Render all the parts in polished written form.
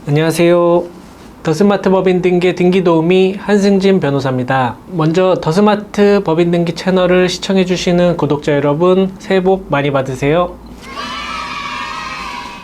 안녕하세요. 더스마트 법인등기 등기도우미 한승진 변호사입니다. 먼저 더스마트 법인등기 채널을 시청해주시는 구독자 여러분, 새해 복 많이 받으세요.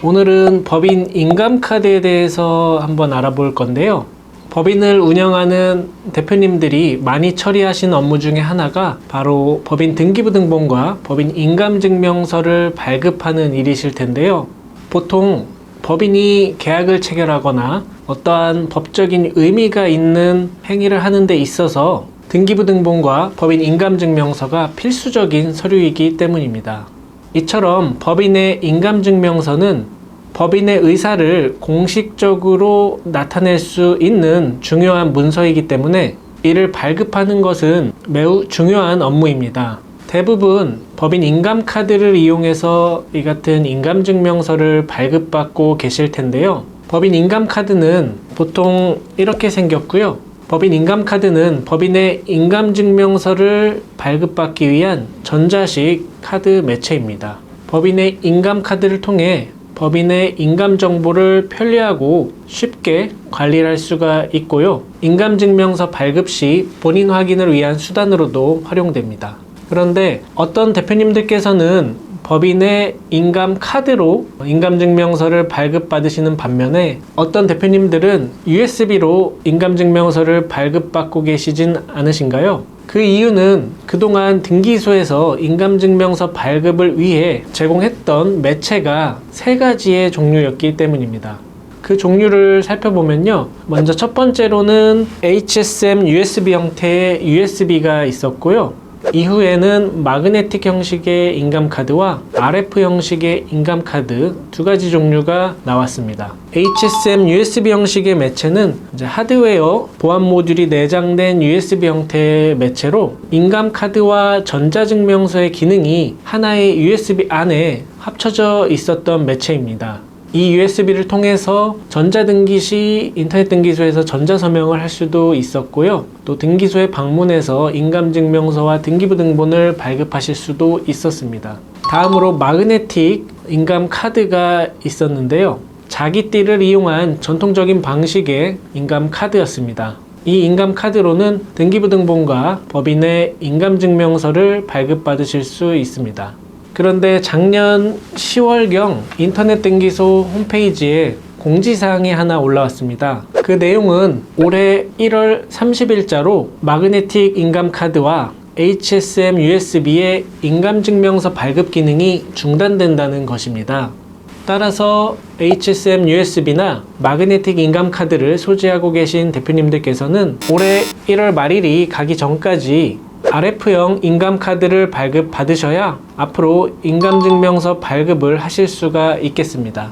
오늘은 법인 인감카드에 대해서 한번 알아볼 건데요. 법인을 운영하는 대표님들이 많이 처리하신 업무 중에 하나가 바로 법인 등기부등본과 법인 인감증명서를 발급하는 일이실 텐데요. 보통 법인이 계약을 체결하거나 어떠한 법적인 의미가 있는 행위를 하는 데 있어서 등기부등본과 법인 인감증명서가 필수적인 서류이기 때문입니다. 이처럼 법인의 인감증명서는 법인의 의사를 공식적으로 나타낼 수 있는 중요한 문서이기 때문에 이를 발급하는 것은 매우 중요한 업무입니다. 대부분 법인 인감카드를 이용해서 이 같은 인감증명서를 발급받고 계실 텐데요. 법인 인감카드는 보통 이렇게 생겼고요. 법인 인감카드는 법인의 인감증명서를 발급받기 위한 전자식 카드 매체입니다. 법인의 인감카드를 통해 법인의 인감 정보를 편리하고 쉽게 관리할 수가 있고요. 인감증명서 발급 시 본인 확인을 위한 수단으로도 활용됩니다. 그런데 어떤 대표님들께서는 법인의 인감카드로 인감증명서를 발급받으시는 반면에 어떤 대표님들은 USB로 인감증명서를 발급받고 계시진 않으신가요? 그 이유는 그동안 등기소에서 인감증명서 발급을 위해 제공했던 매체가 3가지의 종류였기 때문입니다. 그 종류를 살펴보면요. 먼저 첫 번째로는 HSM USB 형태의 USB가 있었고요. 이후에는 마그네틱 형식의 인감카드와 RF 형식의 인감카드 2가지 종류가 나왔습니다. HSM USB 형식의 매체는 이제 하드웨어 보안 모듈이 내장된 USB 형태의 매체로 인감카드와 전자증명서의 기능이 하나의 USB 안에 합쳐져 있었던 매체입니다. 이 USB를 통해서 전자등기 시 인터넷 등기소에서 전자서명을 할 수도 있었고요. 또 등기소에 방문해서 인감증명서와 등기부등본을 발급하실 수도 있었습니다. 다음으로 마그네틱 인감카드가 있었는데요. 자기띠를 이용한 전통적인 방식의 인감카드였습니다. 이 인감카드로는 등기부등본과 법인의 인감증명서를 발급받으실 수 있습니다. 그런데 작년 10월경 인터넷 등기소 홈페이지에 공지사항이 하나 올라왔습니다. 그 내용은 올해 1월 30일자로 마그네틱 인감카드와 HSM USB의 인감증명서 발급 기능이 중단된다는 것입니다. 따라서 HSM USB나 마그네틱 인감카드를 소지하고 계신 대표님들께서는 올해 1월 말일이 가기 전까지 RF형 인감카드를 발급받으셔야 앞으로 인감증명서 발급을 하실 수가 있겠습니다.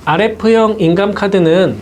RF형 인감카드는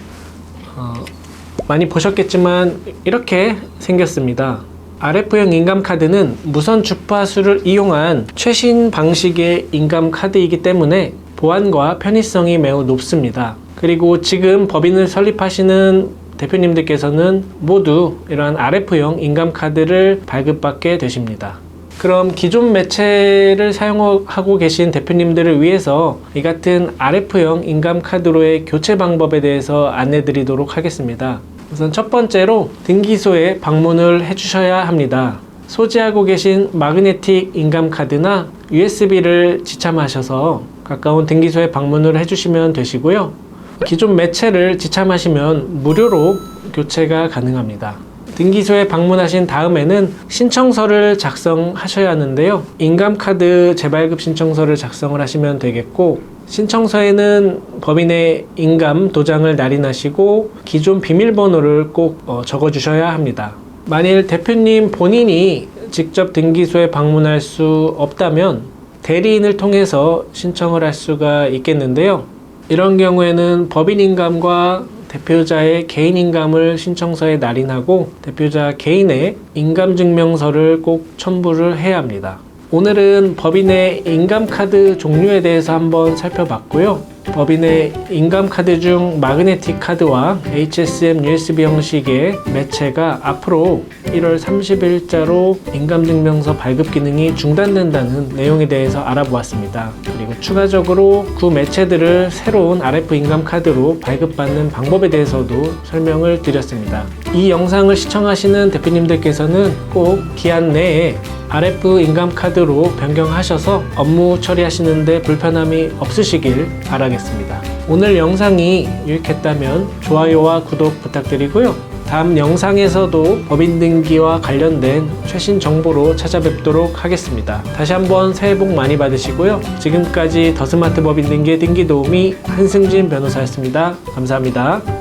많이 보셨겠지만 이렇게 생겼습니다. RF형 인감카드는 무선 주파수를 이용한 최신 방식의 인감카드이기 때문에 보안과 편의성이 매우 높습니다. 그리고 지금 법인을 설립하시는 대표님들께서는 모두 이러한 RF형 인감카드를 발급받게 되십니다. 그럼 기존 매체를 사용하고 계신 대표님들을 위해서 이 같은 RF형 인감카드로의 교체 방법에 대해서 안내 드리도록 하겠습니다. 우선 첫 번째로 등기소에 방문을 해주셔야 합니다. 소지하고 계신 마그네틱 인감카드나 USB를 지참하셔서 가까운 등기소에 방문을 해주시면 되시고요. 기존 매체를 지참하시면 무료로 교체가 가능합니다. 등기소에 방문하신 다음에는 신청서를 작성하셔야 하는데요. 인감카드 재발급 신청서를 작성을 하시면 되겠고, 신청서에는 법인의 인감 도장을 날인하시고 기존 비밀번호를 꼭 적어주셔야 합니다. 만일 대표님 본인이 직접 등기소에 방문할 수 없다면 대리인을 통해서 신청을 할 수가 있겠는데요. 이런 경우에는 법인 인감과 대표자의 개인 인감을 신청서에 날인하고 대표자 개인의 인감증명서를 꼭 첨부를 해야 합니다. 오늘은 법인의 인감카드 종류에 대해서 한번 살펴봤고요. 법인의 인감카드 중 마그네틱 카드와 HSM USB 형식의 매체가 앞으로 1월 30일자로 인감증명서 발급 기능이 중단된다는 내용에 대해서 알아보았습니다. 그리고 추가적으로 그 매체들을 새로운 RF 인감카드로 발급받는 방법에 대해서도 설명을 드렸습니다. 이 영상을 시청하시는 대표님들께서는 꼭 기한 내에 RF 인감카드로 변경하셔서 업무 처리하시는데 불편함이 없으시길 바라겠습니다. 오늘 영상이 유익했다면 좋아요와 구독 부탁드리고요. 다음 영상에서도 법인 등기와 관련된 최신 정보로 찾아뵙도록 하겠습니다. 다시 한번 새해 복 많이 받으시고요. 지금까지 더스마트 법인 등기의 등기 도우미 한승진 변호사였습니다. 감사합니다.